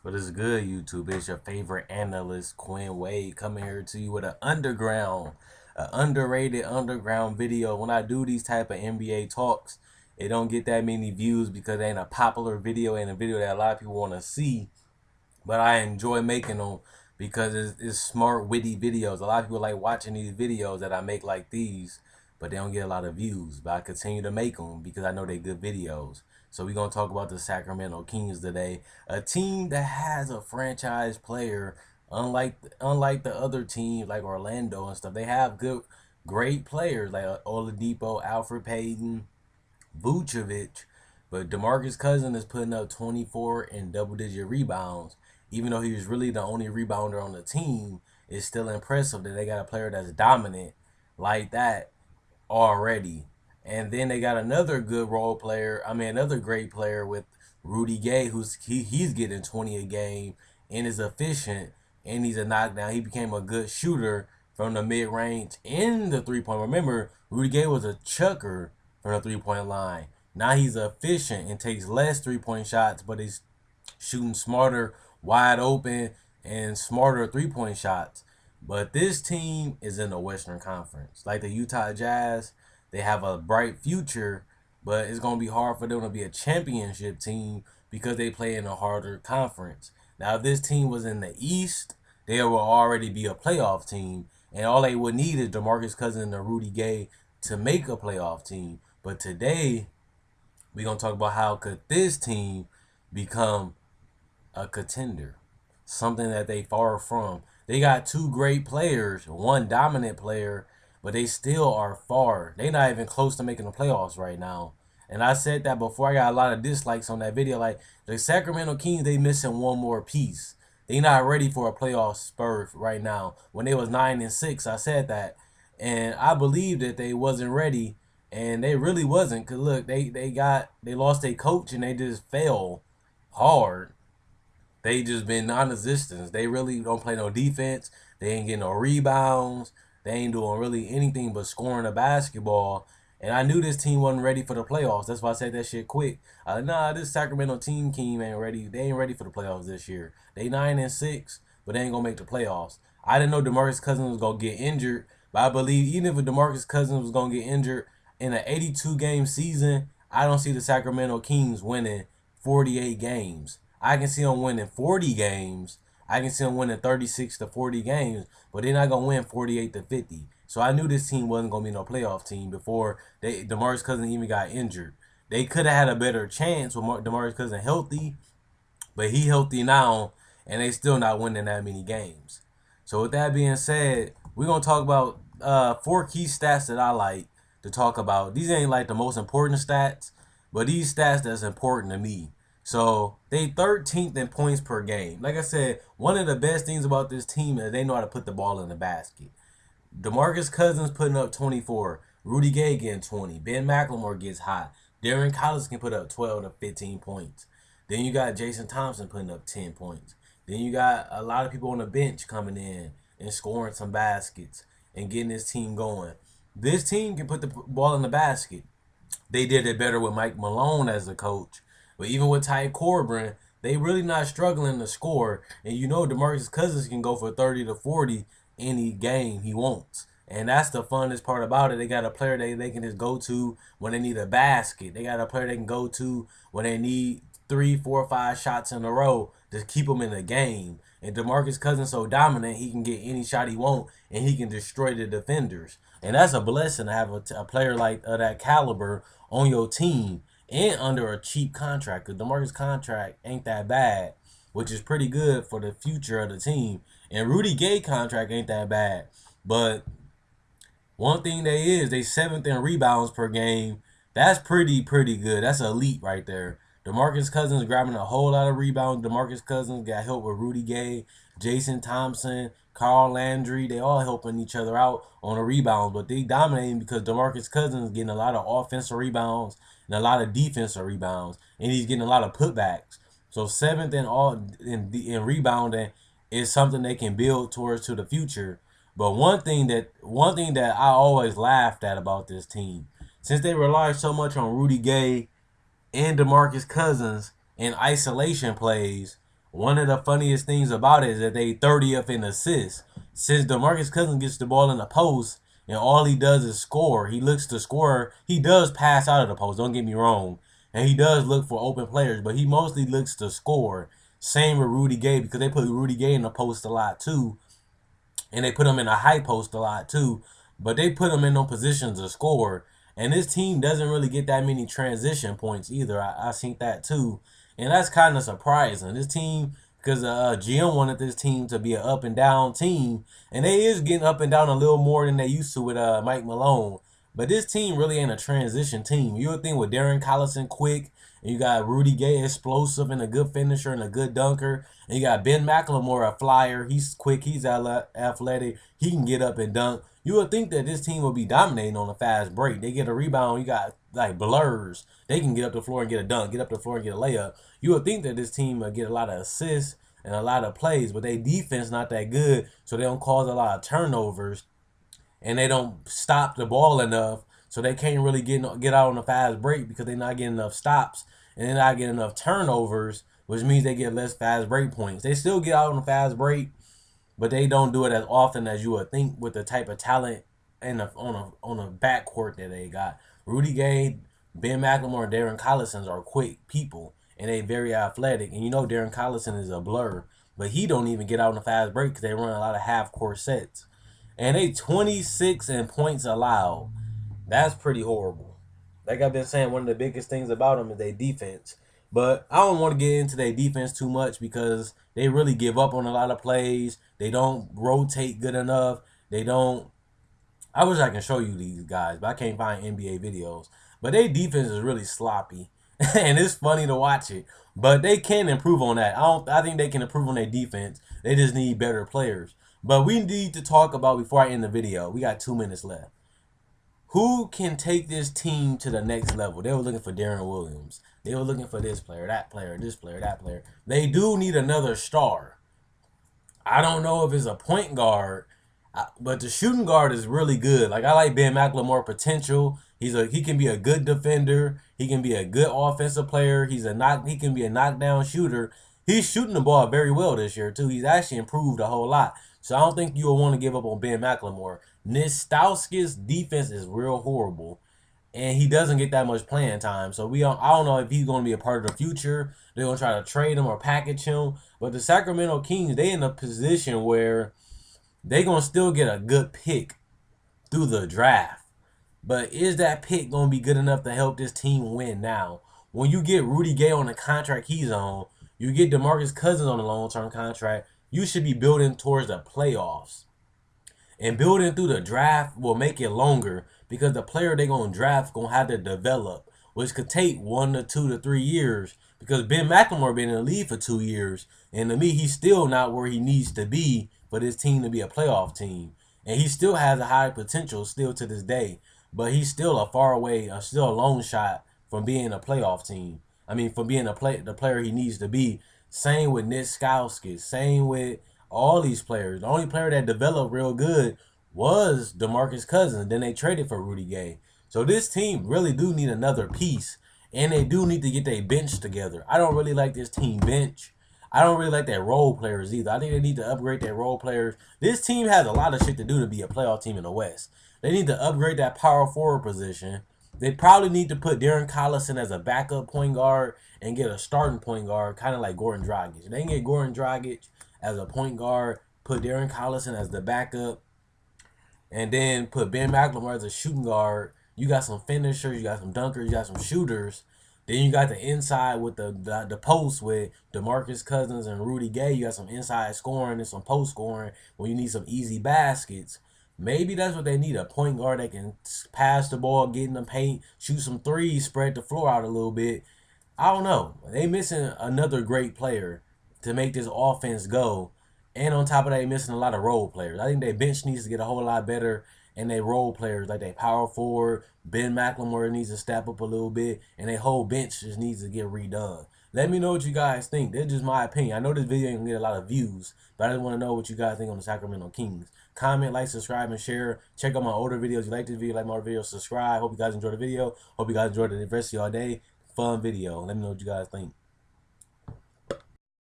What is good, YouTube? It's your favorite analyst, Quinn Wade, coming here to you with an underrated underground video. When I do these type of NBA talks, it don't get that many views because it ain't a popular video and a video that a lot of people want to see. But I enjoy making them because it's smart, witty videos. A lot of people like watching these videos that I make like these, but they don't get a lot of views. But I continue to make them because I know they're good videos. So we're going to talk about the Sacramento Kings today, a team that has a franchise player. Unlike the other teams like Orlando and stuff, they have great players like Oladipo, Alfred Payton, Vucevic, but DeMarcus Cousins is putting up 24 and double-digit rebounds. Even though he was really the only rebounder on the team, it's still impressive that they got a player that's dominant like that already. And then they got another good role player. Another great player with Rudy Gay, he's getting 20 a game and is efficient, and he's a knockdown. He became a good shooter from the mid range and the 3-point. Remember, Rudy Gay was a chucker from the 3-point line. Now he's efficient and takes less 3-point shots, but he's shooting smarter, wide open, and smarter 3-point shots. But this team is in the Western Conference. Like the Utah Jazz, they have a bright future, but it's going to be hard for them to be a championship team because they play in a harder conference. Now, if this team was in the East, they will already be a playoff team, and all they would need is DeMarcus Cousins and Rudy Gay to make a playoff team. But today, we're going to talk about how could this team become a contender, something that they far from. They got two great players, one dominant player, but they still are far. They not even close to making the playoffs right now. And I said that before. I got a lot of dislikes on that video. Like the Sacramento Kings, they missing one more piece. They not ready for a playoff spurt right now. When they was 9-6, I said that, and I believed that they wasn't ready, and they really wasn't. Cause look, they lost their coach and they just fell hard. They just been non-existent. They really don't play no defense. They ain't getting no rebounds. They ain't doing really anything but scoring the basketball. And I knew this team wasn't ready for the playoffs. That's why I said that shit quick. Nah, this Sacramento team ain't ready. They ain't ready for the playoffs this year. They 9-6, but they ain't gonna make the playoffs. I didn't know DeMarcus Cousins was gonna get injured, but I believe even if DeMarcus Cousins was gonna get injured in an 82 game season, I don't see the Sacramento Kings winning 48 games. I can see them winning 40 games. I can see them winning 36 to 40 games, but they're not gonna win 48 to 50. So I knew this team wasn't gonna be no playoff team before DeMarcus Cousins even got injured. They could have had a better chance with DeMarcus Cousins healthy, but he healthy now, and they still not winning that many games. So with that being said, we're gonna talk about 4 key stats that I like to talk about. These ain't like the most important stats, but these stats that's important to me. So they 13th in points per game. Like I said, one of the best things about this team is they know how to put the ball in the basket. DeMarcus Cousins putting up 24. Rudy Gay getting 20. Ben McLemore gets hot. Darren Collins can put up 12 to 15 points. Then you got Jason Thompson putting up 10 points. Then you got a lot of people on the bench coming in and scoring some baskets and getting this team going. This team can put the ball in the basket. They did it better with Mike Malone as the coach. But even with Ty Corbin, they really not struggling to score. And you know DeMarcus Cousins can go for 30 to 40 any game he wants. And that's the funnest part about it. They got a player they can just go to when they need a basket. They got a player they can go to when they need 3, 4, 5 shots in a row to keep them in the game. And DeMarcus Cousins so dominant, he can get any shot he want, and he can destroy the defenders. And that's a blessing to have a player like that caliber on your team and under a cheap contract. Because DeMarcus' contract ain't that bad, which is pretty good for the future of the team. And Rudy Gay contract ain't that bad. But one thing they 7th in rebounds per game. That's pretty good. That's elite right there. DeMarcus Cousins grabbing a whole lot of rebounds. DeMarcus Cousins got help with Rudy Gay, Jason Thompson, Carl Landry. They all helping each other out on the rebounds, but they dominating because DeMarcus Cousins getting a lot of offensive rebounds and a lot of defensive rebounds, and he's getting a lot of putbacks. So 7th in rebounding is something they can build towards to the future. But one thing that I always laughed at about this team, since they rely so much on Rudy Gay and DeMarcus Cousins in isolation plays, one of the funniest things about it is that they 30th in assists. Since DeMarcus Cousins gets the ball in the post and all he does is score, he looks to score. He does pass out of the post, don't get me wrong. And he does look for open players, but he mostly looks to score. Same with Rudy Gay, because they put Rudy Gay in the post a lot too. And they put him in a high post a lot too. But they put him in no positions to score. And this team doesn't really get that many transition points either. I seen that too. And that's kind of surprising. This team, because GM wanted this team to be an up and down team. And they is getting up and down a little more than they used to with Mike Malone. But this team really ain't a transition team. You would think with Darren Collison quick, and you got Rudy Gay explosive and a good finisher and a good dunker. And you got Ben McLemore, a flyer. He's quick. He's athletic. He can get up and dunk. You would think that this team would be dominating on a fast break. They get a rebound. You got like blurs. They can get up the floor and get a dunk. Get up the floor and get a layup. You would think that this team would get a lot of assists and a lot of plays, but their defense not that good, so they don't cause a lot of turnovers, and they don't stop the ball enough, so they can't really get out on a fast break because they're not getting enough stops and they're not getting enough turnovers, which means they get less fast break points. They still get out on a fast break, but they don't do it as often as you would think with the type of talent and on a backcourt that they got. Rudy Gay, Ben McLemore, and Darren Collison are quick people, and they very athletic. And you know Darren Collison is a blur, but he don't even get out on a fast break because they run a lot of half-court sets. And they 26 in points allowed. That's pretty horrible. Like I've been saying, one of the biggest things about them is their defense. But I don't want to get into their defense too much because they really give up on a lot of plays. They don't rotate good enough. They don't. I wish I can show you these guys, but I can't find NBA videos. But their defense is really sloppy, and it's funny to watch it. But they can improve on that. I think they can improve on their defense. They just need better players. But we need to talk about, before I end the video, we got 2 minutes left. Who can take this team to the next level? They were looking for Darren Williams. They were looking for this player, that player, this player, that player. They do need another star. I don't know if it's a point guard, but the shooting guard is really good. Like I like Ben McLemore potential. He can be a good defender. He can be a good offensive player. He can be a knockdown shooter. He's shooting the ball very well this year too. He's actually improved a whole lot. So I don't think you will want to give up on Ben McLemore. Nistauskas' defense is real horrible, and he doesn't get that much playing time. So I don't know if he's going to be a part of the future. They're going to try to trade him or package him. But the Sacramento Kings, they in a position where they're going to still get a good pick through the draft. But is that pick going to be good enough to help this team win now? When you get Rudy Gay on the contract he's on, you get DeMarcus Cousins on a long-term contract, you should be building towards the playoffs. And building through the draft will make it longer because the player they're going to draft going to have to develop, which could take 1 to 2 to 3 years because Ben McLemore been in the league for 2 years. And to me, he's still not where he needs to be for this team to be a playoff team. And he still has a high potential still to this day. But he's still still a long shot from being a playoff team. I mean, from being the player he needs to be. Same with Nistauskas. Same with all these players. The only player that developed real good was DeMarcus Cousins. Then they traded for Rudy Gay. So this team really do need another piece. And they do need to get their bench together. I don't really like this team bench. I don't really like their role players either. I think they need to upgrade their role players. This team has a lot of shit to do to be a playoff team in the West. They need to upgrade that power forward position. They probably need to put Darren Collison as a backup point guard and get a starting point guard, kind of like Goran Dragic. They can get Goran Dragic as a point guard, put Darren Collison as the backup, and then put Ben McLemore as a shooting guard. You got some finishers, you got some dunkers, you got some shooters. Then you got the inside with the post with DeMarcus Cousins and Rudy Gay. You got some inside scoring and some post scoring when you need some easy baskets. Maybe that's what they need, a point guard that can pass the ball, get in the paint, shoot some threes, spread the floor out a little bit. I don't know. They missing another great player to make this offense go. And on top of that, they missing a lot of role players. I think their bench needs to get a whole lot better. And their role players, like their power forward, Ben McLemore needs to step up a little bit. And their whole bench just needs to get redone. Let me know what you guys think. That's just my opinion. I know this video ain't going to get a lot of views, but I just want to know what you guys think on the Sacramento Kings. Comment, like, subscribe, and share. Check out my older videos. If you like this video, like my other videos, subscribe. Hope you guys enjoyed the video. Hope you guys enjoyed the rest of your day. Fun video. Let me know what you guys think.